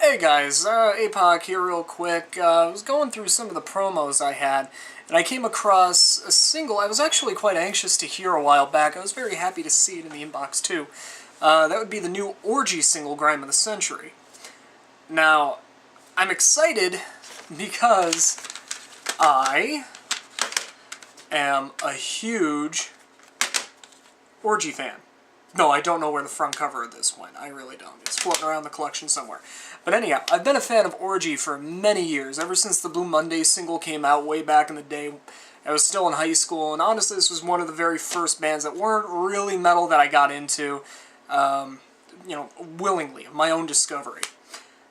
Hey guys, APOC here real quick. I was going through some of the promos I had, and I came across a single I was actually quite anxious to hear a while back. I was very happy to see it in the inbox too. That would be the new Orgy single, Grime of the Century. Now, I'm excited because I am a huge Orgy fan. No, I don't know where the front cover of this went. I really don't. It's floating around the collection somewhere. But anyhow, I've been a fan of Orgy for many years, ever since the Blue Monday single came out way back in the day. I was still in high school, and honestly, this was one of the very first bands that weren't really metal that I got into, willingly, of my own discovery.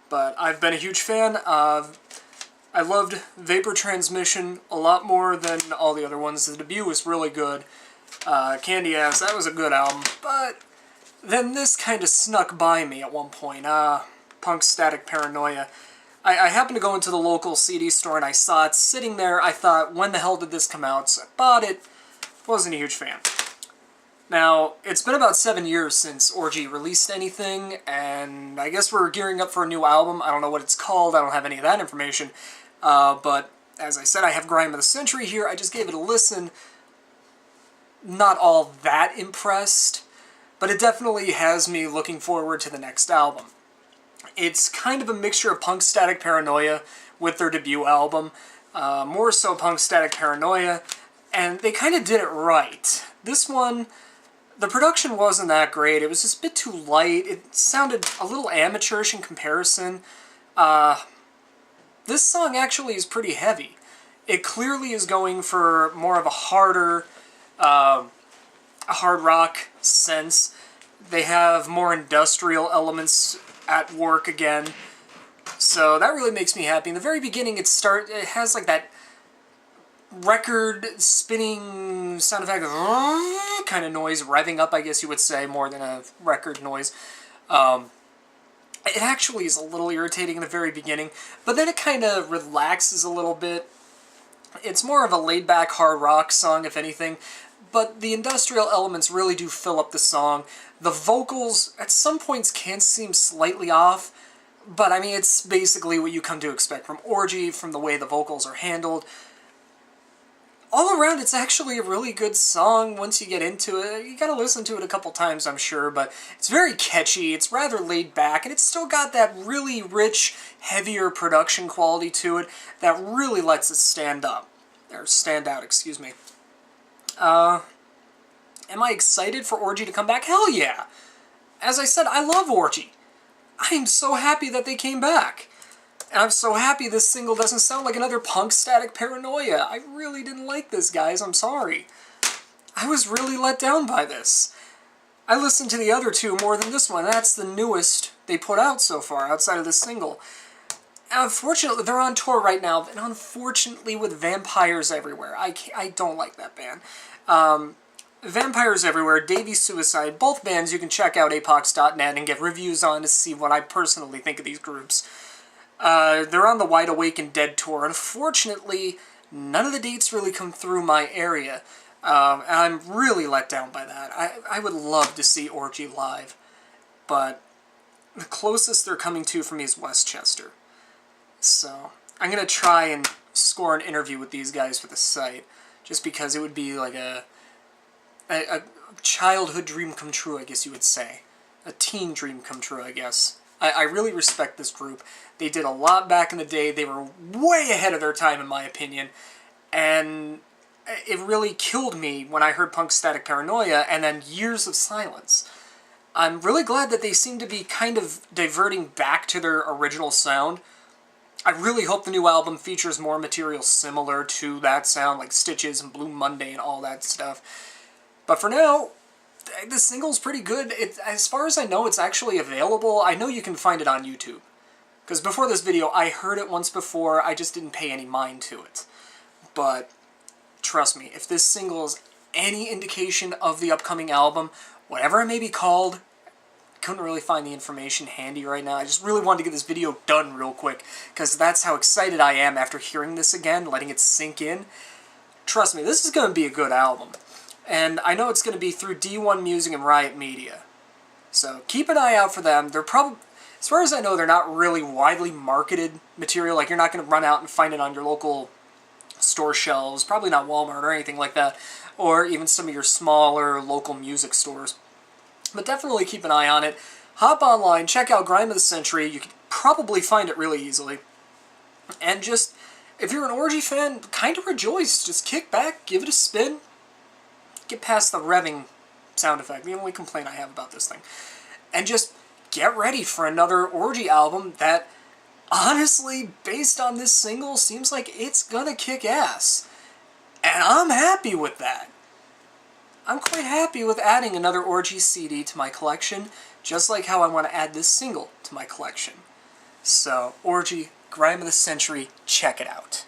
But I've been a huge fan. I loved Vapor Transmission a lot more than all the other ones. The debut was really good. Candy Ass, that was a good album, but then this kind of snuck by me at one point. Punk Static Paranoia. I happened to go into the local CD store and I saw it sitting there. I thought, when the hell did this come out? So I bought it. Wasn't a huge fan. Now, it's been about 7 years since Orgy released anything, and I guess we're gearing up for a new album. I don't know what it's called. I don't have any of that information. But as I said, I have Grime of the Century here. I just gave it a listen. Not all that impressed, but it definitely has me looking forward to the next album. It's kind of a mixture of Punk Static Paranoia with their debut album, more so Punk Static Paranoia, and they kind of did it right. This one, the production wasn't that great. It was just a bit too light. It sounded a little amateurish in comparison. This song actually is pretty heavy. It clearly is going for more of a harder, a hard rock sense. They have more industrial elements at work again, so that really makes me happy. In the very beginning, it has like that record spinning sound effect kind of noise, revving up, I guess you would say, more than a record noise. It actually is a little irritating in the very beginning, but then it kind of relaxes a little bit. It's more of a laid-back hard rock song, if anything, but the industrial elements really do fill up the song. The vocals, at some points, can seem slightly off, but I mean, it's basically what you come to expect from Orgy, from the way the vocals are handled. All around, it's actually a really good song once you get into it. You gotta listen to it a couple times, I'm sure, but it's very catchy, it's rather laid back, and it's still got that really rich, heavier production quality to it that really lets it stand out, excuse me. Am I excited for Orgy to come back? Hell yeah! As I said, I love Orgy. I am so happy that they came back. And I'm so happy this single doesn't sound like another Punk Static Paranoia. I really didn't like this, guys. I'm sorry. I was really let down by this. I listened to the other two more than this one. That's the newest they put out so far, outside of this single. Unfortunately, they're on tour right now, and unfortunately with Vampires Everywhere. I don't like that band. Vampires Everywhere, Davey Suicide, both bands you can check out apox.net and get reviews on to see what I personally think of these groups. They're on the Wide Awake and Dead tour. Unfortunately, none of the dates really come through my area, and I'm really let down by that. I would love to see Orgy live, but the closest they're coming to for me is Westchester. So, I'm going to try and score an interview with these guys for the site, just because it would be like a childhood dream come true, I guess you would say. A teen dream come true, I guess. I really respect this group. They did a lot back in the day. They were way ahead of their time, in my opinion. And it really killed me when I heard Punk Static Paranoia and then years of silence. I'm really glad that they seem to be kind of diverting back to their original sound. I really hope the new album features more material similar to that sound, like Stitches and Blue Monday and all that stuff. But for now, the single's pretty good. As far as I know, it's actually available. I know you can find it on YouTube. Because before this video, I heard it once before, I just didn't pay any mind to it. But, trust me, if this single is any indication of the upcoming album, whatever it may be called, I couldn't really find the information handy right now. I just really wanted to get this video done real quick, because that's how excited I am after hearing this again, letting it sink in. Trust me, this is going to be a good album. And I know it's going to be through D1 Music and Riot Media. So keep an eye out for them. They're probably... As far as I know, they're not really widely marketed material. Like, you're not going to run out and find it on your local store shelves, probably not Walmart or anything like that, or even some of your smaller local music stores. But definitely keep an eye on it. Hop online, check out Grime of the Century. You can probably find it really easily. And just, if you're an Orgy fan, kind of rejoice. Just kick back, give it a spin, get past the revving sound effect, the only complaint I have about this thing. And just get ready for another Orgy album that, honestly, based on this single, seems like it's gonna kick ass. And I'm happy with that. I'm quite happy with adding another Orgy CD to my collection, just like how I want to add this single to my collection. So, Orgy, Grime of the Century, check it out.